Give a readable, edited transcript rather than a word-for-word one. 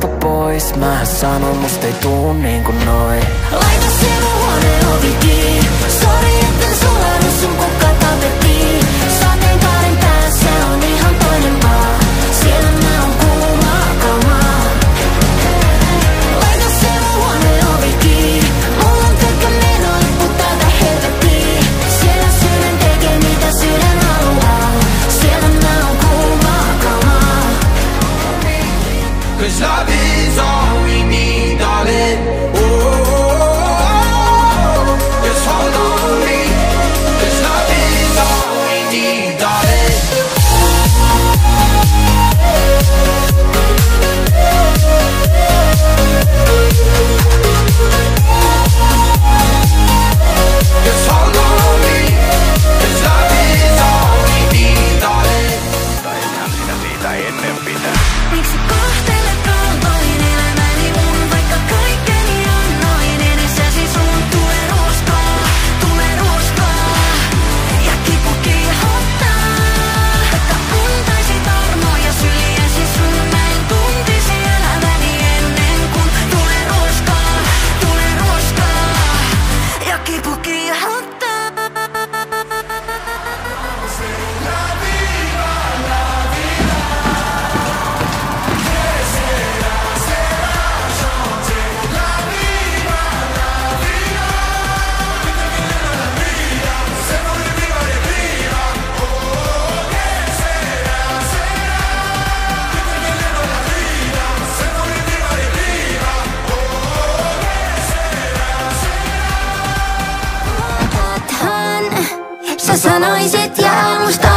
elämästä pois. Mähän sanon, musta ei tuu niin kuin noin. Laita sivuhuoneen ovi kiinni. Sori etten sulannut sun kukkatapetiin. Sateenkaaren päässä on ihan toinen maa. Siellä mä on kuumaa kamaa. Laita sivuhuoneen ovi kiinni. Mulla on pelkkä meno, lippu täältä helvettiin. Siellä sydän tekee mitä sydän haluaa. Siellä mä on kuumaa kamaa. 'Cause love is all we need, darling. Just hold on me. 'Cause love is all we need, darling. Just hold on me. 'Cause love is all we need, darling. Tai enhän sinä siitä ennen pitää. Miksi kohtelet kaltoin elämäni mun, vaikka kaikkeni annoin edessäsi sun? Tule roskaa, ja kipu kiihottaa. Vaikka antaisit armoja syliäsi sun, mä en tuntisi elämäni ennen kuin tule roskaa, ja kipu kiihottaa. Sä sanoisit ja musta